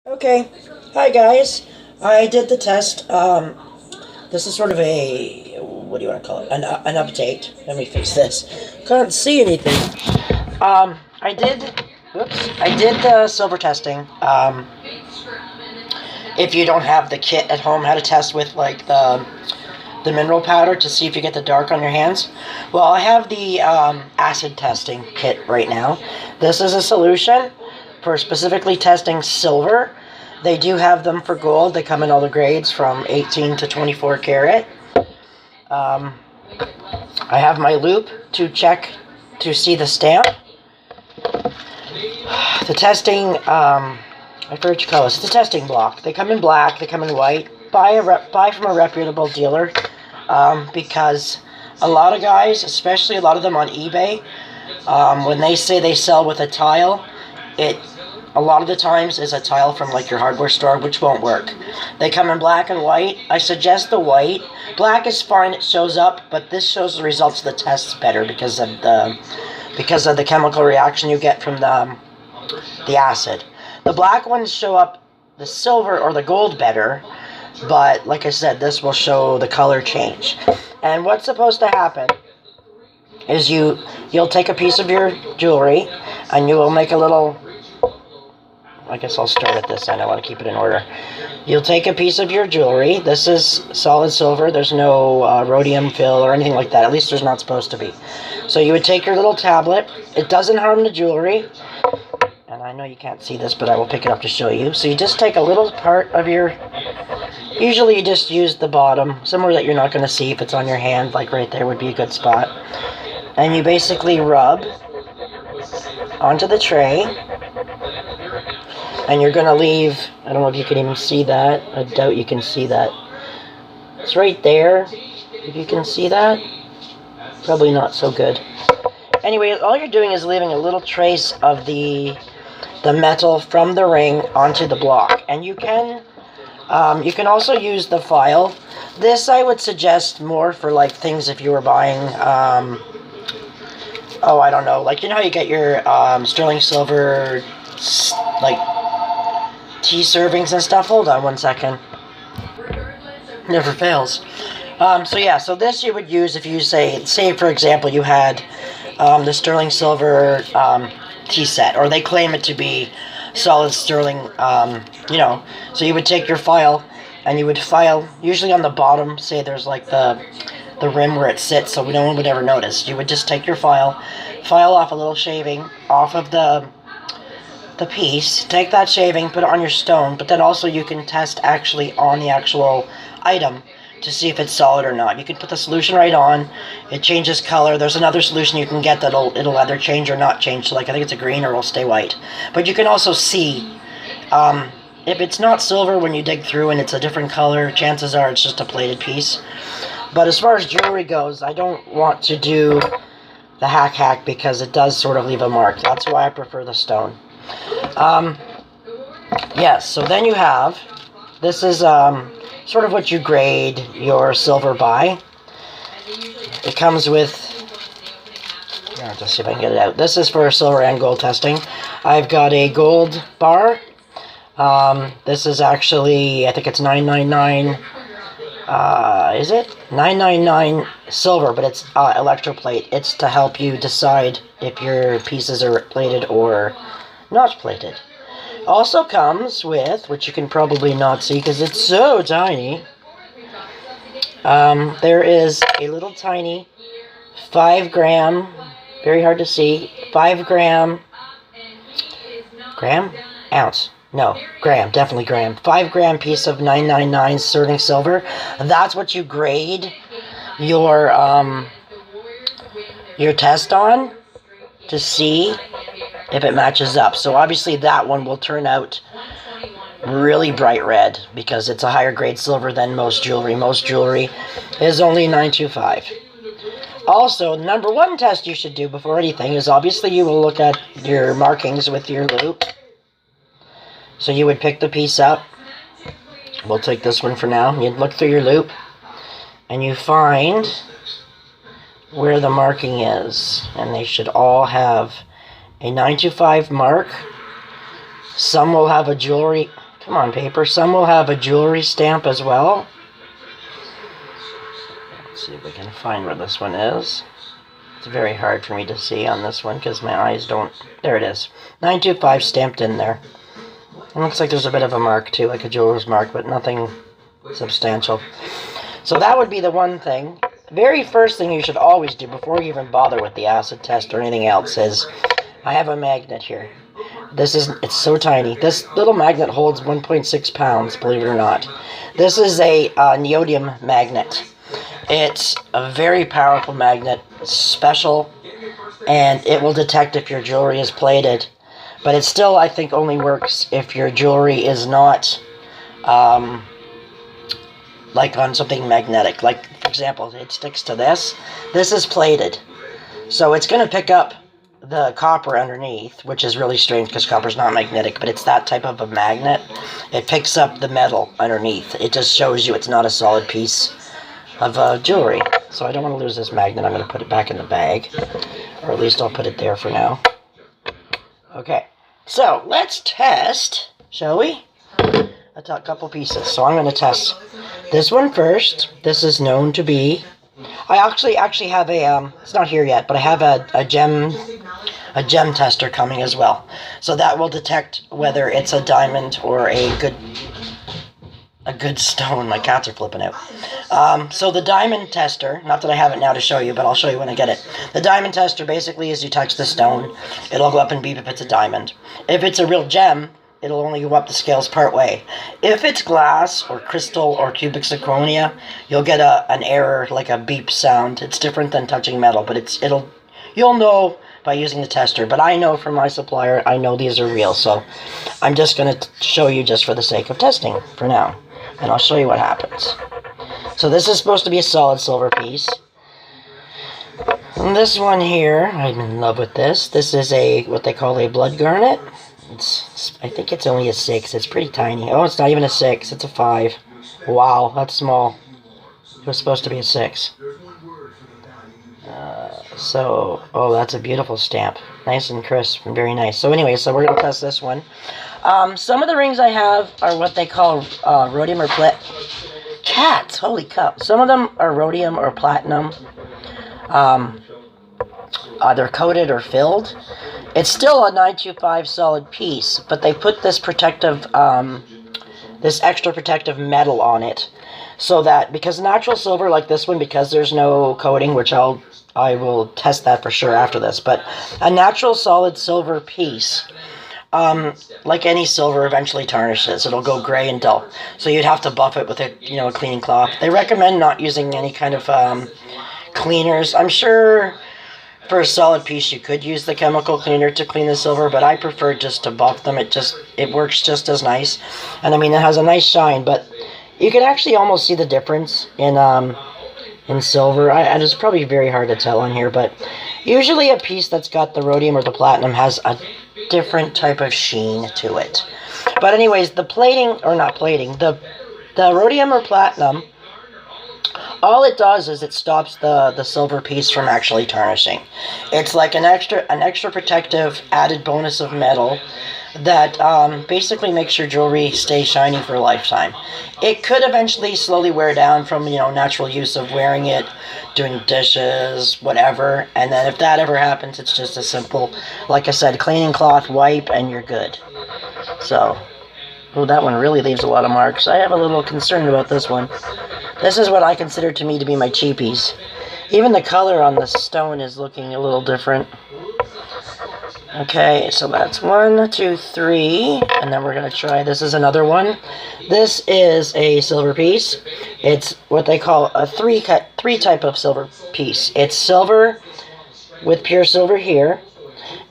Okay, hi guys. I did the test. This is sort of a, what do you want to call it? An update. Let me fix this. Can't see anything. I did, whoops, I did the silver testing. If you don't have the kit at home, how to test with like the mineral powder to see if you get the dark on your hands. Well, I have the acid testing kit right now. This is a solution for specifically testing silver. They do have them for gold. They come in all the grades from 18 to 24 karat. I have my loop to check to see the stamp. The testing, I forget what you call this. It's a testing block. They come in black. They come in white. Buy from a reputable dealer, because a lot of guys, especially a lot of them on eBay, when they say they sell with a tile, a lot of the times is a tile from like your hardware store, which won't work. They come in black and white. I suggest the white. Black is fine, it shows up, but this shows the results of the tests better because of the chemical reaction you get from the acid. The black ones show up the silver or the gold better, but like I said, this will show the color change. And what's supposed to happen is you'll take a piece of your jewelry and you will make a little, I guess I'll start at this end. I want to keep it in order. You'll take a piece of your jewelry. This is solid silver. There's no rhodium fill or anything like that. At least there's not supposed to be. So you would take your little tablet. It doesn't harm the jewelry. And I know you can't see this, but I will pick it up to show you. So you just take a little part of your... Usually you just use the bottom, somewhere that you're not going to see if it's on your hand, like right there would be a good spot. And you basically rub onto the tray. And you're going to leave, I don't know if you can even see that. I doubt you can see that. It's right there. If you can see that. Probably not so good. Anyway, all you're doing is leaving a little trace of the metal from the ring onto the block. And you can also use the file. This I would suggest more for like things if you were buying, oh, I don't know. Like, you know how you get your sterling silver, like, tea servings and stuff? Hold on one second. Never fails. So this you would use if you say for example you had the sterling silver tea set, or they claim it to be solid sterling, so you would take your file and you would file, usually on the bottom, say there's like the rim where it sits so no one would ever notice. You would just take your file off a little shaving off of the piece, take that shaving, put it on your stone, but then also you can test actually on the actual item to see if it's solid or not. You can put the solution right on, it changes color. There's another solution you can get that'll either change or not change, so like I think it's a green or it'll stay white. But you can also see, if it's not silver when you dig through and it's a different color, chances are it's just a plated piece. But as far as jewelry goes, I don't want to do the hack because it does sort of leave a mark. That's why I prefer the stone. Yes, so then you have, this is sort of what you grade your silver by. It comes with, let's see if I can get it out. This is for silver and gold testing. I've got a gold bar. This is actually, I think it's $9.99. Is it? $9.99 silver, but it's electroplate. It's to help you decide if your pieces are plated or not plated. Also comes with, which you can probably not see because it's so tiny, there is a little tiny 5 gram, very hard to see, 5 gram, ounce, no, gram, definitely gram, 5 gram piece of 999 sterling silver. That's what you grade your test on to see if it matches up. So obviously that one will turn out really bright red because it's a higher grade silver than most jewelry. Most jewelry is only 925. Also, number one test you should do before anything is obviously you will look at your markings with your loop. So you would pick the piece up. We'll take this one for now. You'd look through your loop and you find where the marking is, and they should all have a 925 mark. Some will have a jewelry, Come on, paper. Some will have a jewelry stamp as well. Let's see if we can find where this one is. It's very hard for me to see on this one because my eyes don't... There it is. 925 stamped in there. It looks like there's a bit of a mark too, like a jeweler's mark, but nothing substantial. So that would be the one thing. Very first thing you should always do before you even bother with the acid test or anything else is, I have a magnet here. It's so tiny. This little magnet holds 1.6 pounds, believe it or not. This is a neodymium magnet. It's a very powerful magnet, special, and it will detect if your jewelry is plated. But it still, I think, only works if your jewelry is not, like on something magnetic. Like, for example, it sticks to this. This is plated. So it's going to pick up the copper underneath, which is really strange because copper's not magnetic, but it's that type of a magnet. It picks up the metal underneath. It just shows you it's not a solid piece of jewelry. So I don't want to lose this magnet. I'm going to put it back in the bag, or at least I'll put it there for now. Okay, so let's test, shall we? A couple pieces. So I'm going to test this one first. This is known to be... I actually have a, it's not here yet, but I have a gem tester coming as well. So that will detect whether it's a diamond or a good stone. My cats are flipping out. So the diamond tester, not that I have it now to show you, but I'll show you when I get it. The diamond tester basically is you touch the stone, it'll go up and beep if it's a diamond. If it's a real gem, it'll only go up the scales part way. If it's glass or crystal or cubic zirconia, you'll get an error, like a beep sound. It's different than touching metal, but you'll know by using the tester. But I know from my supplier, I know these are real, so I'm just going to show you just for the sake of testing for now. And I'll show you what happens. So this is supposed to be a solid silver piece. And this one here, I'm in love with this. This is what they call a blood garnet. I think it's only a 6. It's pretty tiny. Oh, it's not even a 6. It's a 5. Wow, that's small. It was supposed to be a 6. Oh, that's a beautiful stamp. Nice and crisp and very nice. So anyway, so we're going to test this one. Some of the rings I have are what they call rhodium or cats, holy cow. Some of them are rhodium or platinum. Either coated or filled. It's still a 925 solid piece, but they put this protective, this extra protective metal on it, so that, because natural silver like this one, because there's no coating, which I will test that for sure after this, but a natural solid silver piece, like any silver, eventually tarnishes. It'll go gray and dull. So you'd have to buff it with a cleaning cloth. They recommend not using any kind of cleaners. I'm sure for a solid piece you could use the chemical cleaner to clean the silver, but I prefer just to buff them. It works just as nice. And I mean, it has a nice shine, but you can actually almost see the difference in silver. And it's probably very hard to tell on here, but usually a piece that's got the rhodium or the platinum has a different type of sheen to it. But anyways, the plating, or not plating, the rhodium or platinum, all it does is it stops the silver piece from actually tarnishing. It's like an extra protective added bonus of metal that basically makes your jewelry stay shiny for a lifetime. It could eventually slowly wear down from natural use of wearing it, doing dishes, whatever. And then if that ever happens, it's just a simple, like I said, cleaning cloth, wipe, and you're good. So, oh, that one really leaves a lot of marks. I have a little concern about this one. This is what I consider to me to be my cheapies. Even the color on the stone is looking a little different. Okay, so that's 1, 2, 3, and then we're going to try, this is another one. This is a silver piece. It's what they call a three type of silver piece. It's silver with pure silver here.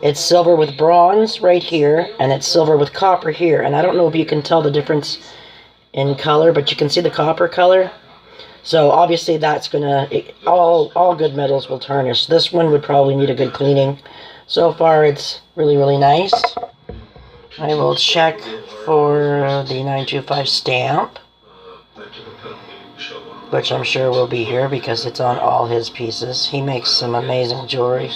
It's silver with bronze right here, and it's silver with copper here. And I don't know if you can tell the difference in color, but you can see the copper color. So obviously that's gonna, all good metals will tarnish. This one would probably need a good cleaning. So far it's really, really nice. I will check for the 925 stamp, which I'm sure will be here because it's on all his pieces. He makes some amazing jewelry.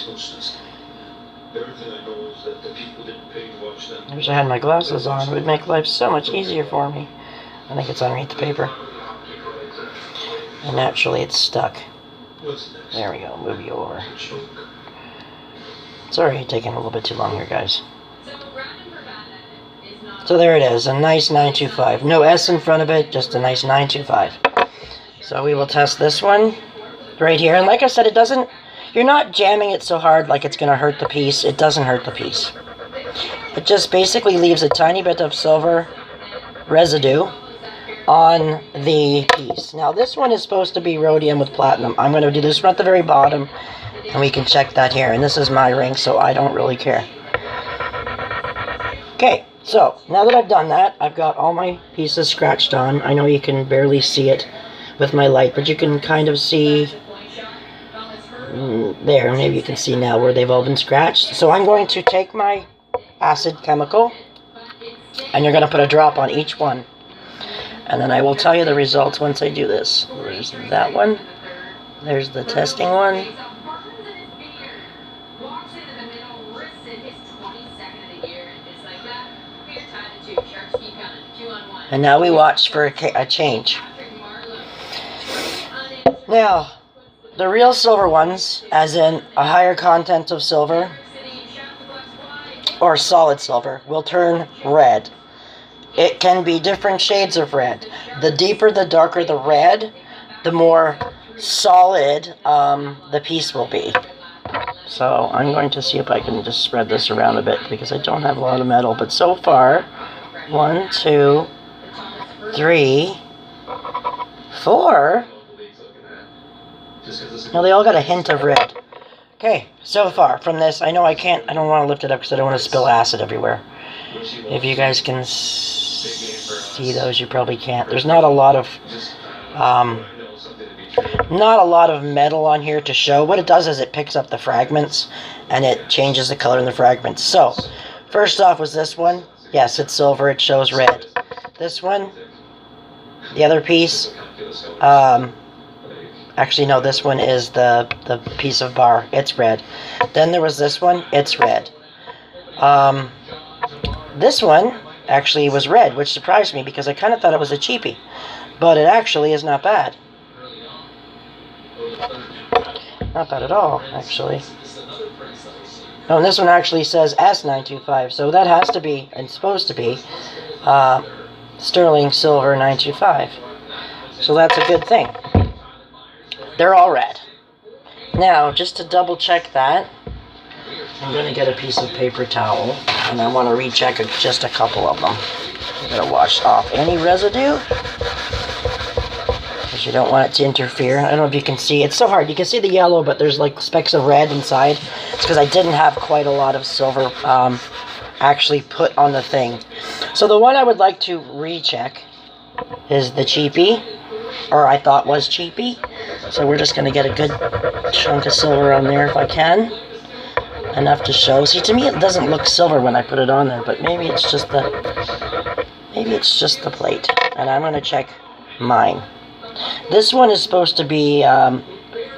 There's Wish I had my glasses on. It would make life so much easier for me. I think it's underneath the paper. And naturally it's stuck. There we go. Move you over. Sorry, taking a little bit too long here, guys. So there it is. A nice 925. No S in front of it. Just a nice 925. So we will test this one right here. And like I said, it doesn't... You're not jamming it so hard like it's going to hurt the piece. It doesn't hurt the piece. It just basically leaves a tiny bit of silver residue on the piece. Now this one is supposed to be rhodium with platinum. I'm going to do this one at the very bottom, and we can check that here. And this is my ring, so I don't really care. Okay, so now that I've done that, I've got all my pieces scratched on. I know you can barely see it with my light, but you can kind of see there. Maybe you can see now where they've all been scratched. So I'm going to take my acid chemical, and you're going to put a drop on each one. And then I will tell you the results once I do this. There's that one. There's the testing one. And now we watch for a change. Now, the real silver ones, as in a higher content of silver, or solid silver, will turn red. It can be different shades of red. The deeper, the darker the red, the more solid the piece will be. So I'm going to see if I can just spread this around a bit, because I don't have a lot of metal. But so far, 1, 2, 3, 4. Now they all got a hint of red. Okay, so far from this, I know I don't want to lift it up because I don't want to spill acid everywhere. If you guys can see those, you probably can't. There's not a lot of metal on here to show. What it does is it picks up the fragments and it changes the color in the fragments. So, first off was this one. Yes, it's silver. It shows red. This one, the other piece, actually, no, this one is the piece of bar. It's red. Then there was this one. It's red. This one actually was red, which surprised me because I kind of thought it was a cheapie. But it actually is not bad. Not bad at all, actually. Oh, and this one actually says S925, so that has to be, and supposed to be, sterling silver 925. So that's a good thing. They're all red. Now, just to double check that, I'm going to get a piece of paper towel, and I want to recheck just a couple of them. I'm going to wash off any residue, because you don't want it to interfere. I don't know if you can see. It's so hard. You can see the yellow, but there's like specks of red inside. It's because I didn't have quite a lot of silver actually put on the thing. So the one I would like to recheck is the cheapie, or I thought was cheapie. So we're just going to get a good chunk of silver on there if I can. Enough to show. See, to me it doesn't look silver when I put it on there, but maybe it's just the plate. And I'm going to check mine. This one is supposed to be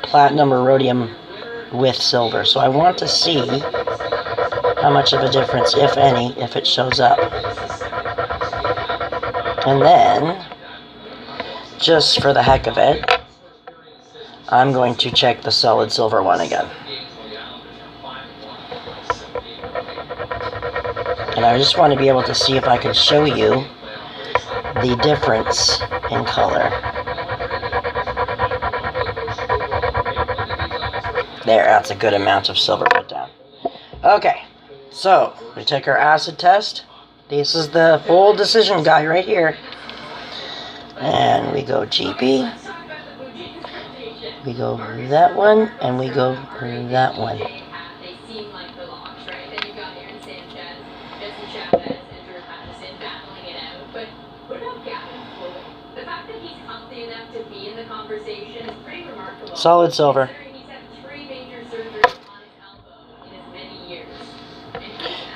platinum or rhodium with silver, so I want to see how much of a difference, if any, if it shows up. And then, just for the heck of it, I'm going to check the solid silver one again. And I just want to be able to see if I can show you the difference in color. There, that's a good amount of silver put down. Okay, so we take our acid test. This is the full decision guy right here. And we go GP. We go that one, and we go that one. Solid silver.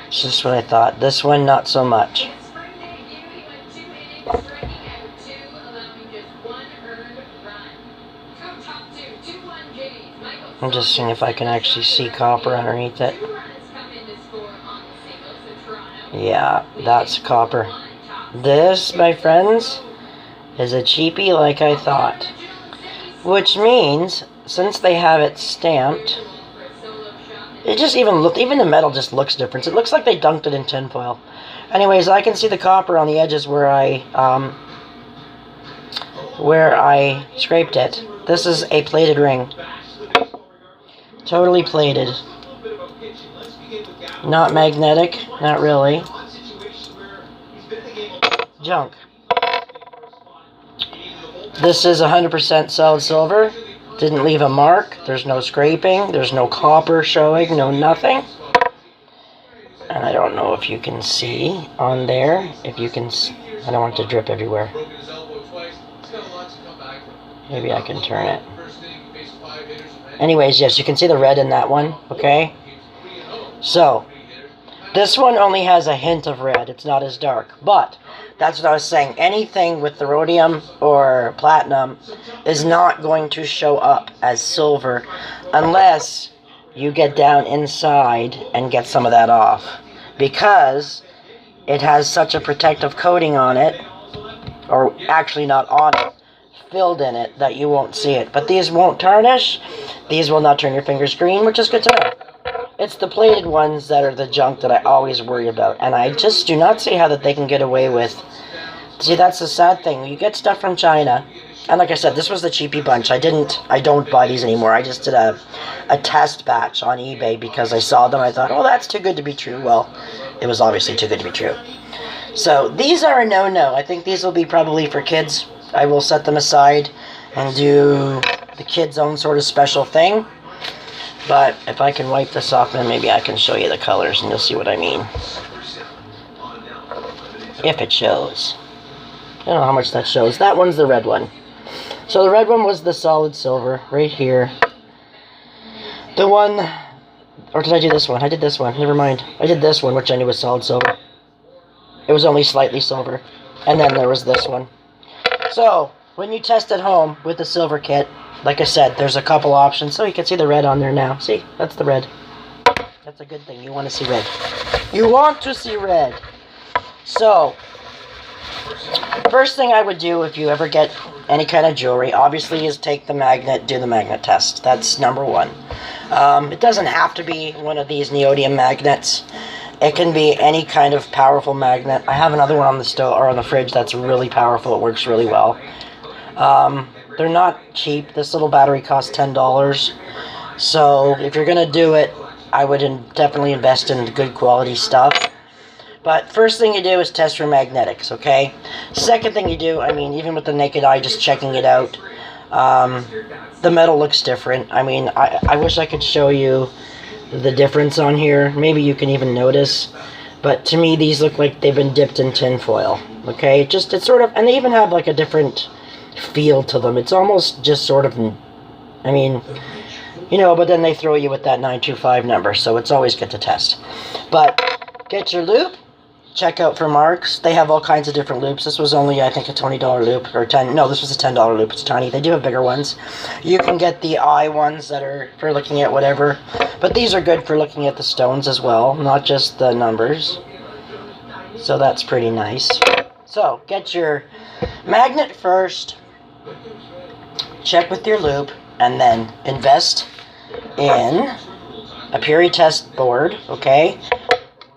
It's just what I thought. This one, not so much. I'm just seeing if I can actually see copper underneath it. Yeah, that's copper. This, my friends, is a cheapie like I thought. Which means, since they have it stamped, it just even the metal just looks different. It looks like they dunked it in tinfoil. Anyways, I can see the copper on the edges where I scraped it. This is a plated ring. Totally plated. Not magnetic, not really. Junk. This is 100% solid silver. Didn't leave a mark. There's no scraping. There's no copper showing. No nothing. And I don't know if you can see on there. If you can see. I don't want it to drip everywhere. Maybe I can turn it. Anyways, yes, you can see the red in that one. Okay? So, this one only has a hint of red. It's not as dark. But, that's what I was saying. Anything with the rhodium or platinum is not going to show up as silver unless you get down inside and get some of that off. Because it has such a protective coating on it, or actually not on it, filled in it, that you won't see it. But these won't tarnish. These will not turn your fingers green, which is good to know. It's the plated ones that are the junk that I always worry about. And I just do not see how that they can get away with. See, that's the sad thing. You get stuff from China. And like I said, this was the cheapy bunch. I don't buy these anymore. I just did a test batch on eBay because I saw them. I thought, oh, that's too good to be true. Well, it was obviously too good to be true. So these are a no-no. I think these will be probably for kids. I will set them aside and do the kids' own sort of special thing. But if I can wipe this off, then maybe I can show you the colors and you'll see what I mean. If it shows. I don't know how much that shows. That one's the red one. So the red one was the solid silver right here. The one, or did I do this one? I did this one. Never mind. I did this one, which I knew was solid silver. It was only slightly silver. And then there was this one. So, when you test at home with the silver kit, like I said, there's a couple options. So you can see the red on there now. See? That's the red. That's a good thing. You want to see red. You want to see red. So, first thing I would do if you ever get any kind of jewelry, obviously, is take the magnet, do the magnet test. That's number one. It doesn't have to be one of these neodymium magnets. It can be any kind of powerful magnet. I have another one on the stove or on the fridge that's really powerful. It works really well. They're not cheap. This little battery costs $10. So if you're going to do it, I would definitely invest in good quality stuff. But first thing you do is test for magnetics, okay? Second thing you do, I mean, even with the naked eye, just checking it out, the metal looks different. I mean, I wish I could show you the difference on here. Maybe you can even notice. But to me, these look like they've been dipped in tin foil, okay? It's sort of, and they even have like a different feel to them. It's almost just sort of, I mean, you know, but then they throw you with that 925 number, so it's always good to test. But get your loop. Check out for marks. They have all kinds of different loops. This was only, I think, a $20 loop, or this was a $10 loop. It's tiny. They do have bigger ones. You can get the eye ones that are for looking at whatever, but these are good for looking at the stones as well, not just the numbers. So that's pretty nice. So, get your magnet first, check with your loop, and then invest in a Puri test board, okay?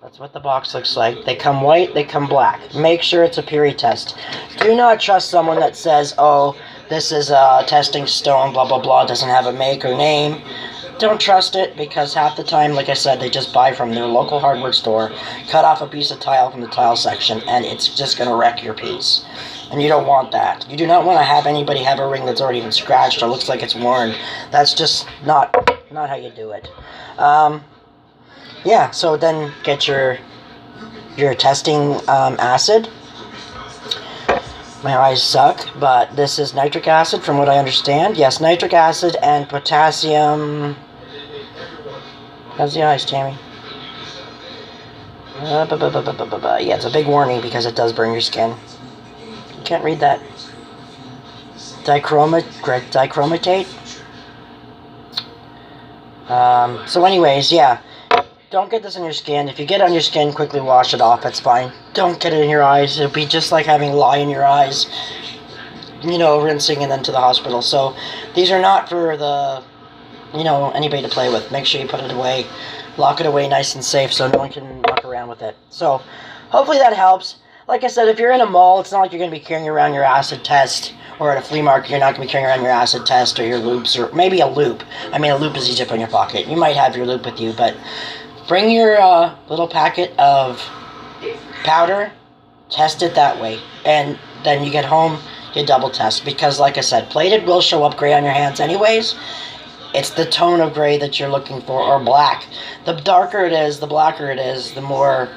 That's what the box looks like. They come white, they come black. Make sure it's a Puri test. Do not trust someone that says, oh, this is a testing stone, blah, blah, blah, doesn't have a make or name. Don't trust it, because half the time, like I said, they just buy from their local hardware store, cut off a piece of tile from the tile section, and it's just going to wreck your piece. And you don't want that. You do not want to have anybody have a ring that's already been scratched or looks like it's worn. That's just not how you do it. Yeah, so then get your testing acid. My eyes suck, but this is nitric acid from what I understand. Yes, nitric acid and potassium. How's the eyes, Tammy? Yeah, it's a big warning because it does burn your skin. You can't read that. Dichromatate. So anyways, yeah. don't get this in your skin. If you get it on your skin, quickly wash it off. It's fine. Don't get it in your eyes. It'll be just like having lye in your eyes. You know, rinsing and then to the hospital. So these are not for the, you know, anybody to play with. Make sure you put it away. Lock it away nice and safe so no one can muck around with it. So hopefully that helps. Like I said, if you're in a mall, it's not like you're going to be carrying around your acid test. Or at a flea market, you're not going to be carrying around your acid test or your loops, or maybe a loop. I mean, a loop is easy to put in your pocket. You might have your loop with you, but bring your little packet of powder, test it that way, and then you get home, you double test. Because, like I said, plated will show up gray on your hands anyways. It's the tone of gray that you're looking for, or black. The darker it is, the blacker it is, the more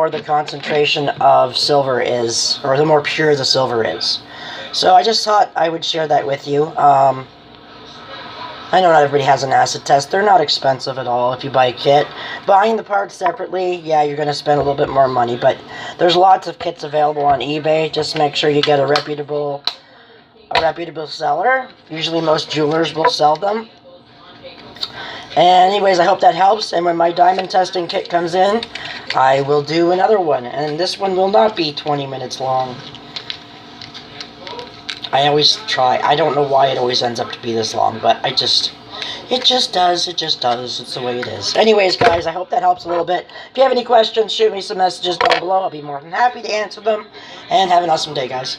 the concentration of silver is, or the more pure the silver is. So I just thought I would share that with you. I know not everybody has an acid test. They're not expensive at all if you buy a kit. Buying the parts separately, yeah, you're going to spend a little bit more money, but there's lots of kits available on eBay. Just make sure you get a reputable seller. Usually most jewelers will sell them. And anyways, I hope that helps. And when my diamond testing kit comes in, I will do another one. And this one will not be 20 minutes long. I always try. I don't know why it always ends up to be this long, but it just does. It just does. It's the way it is. Anyways, guys, I hope that helps a little bit. If you have any questions, shoot me some messages down below. I'll be more than happy to answer them. And have an awesome day, guys.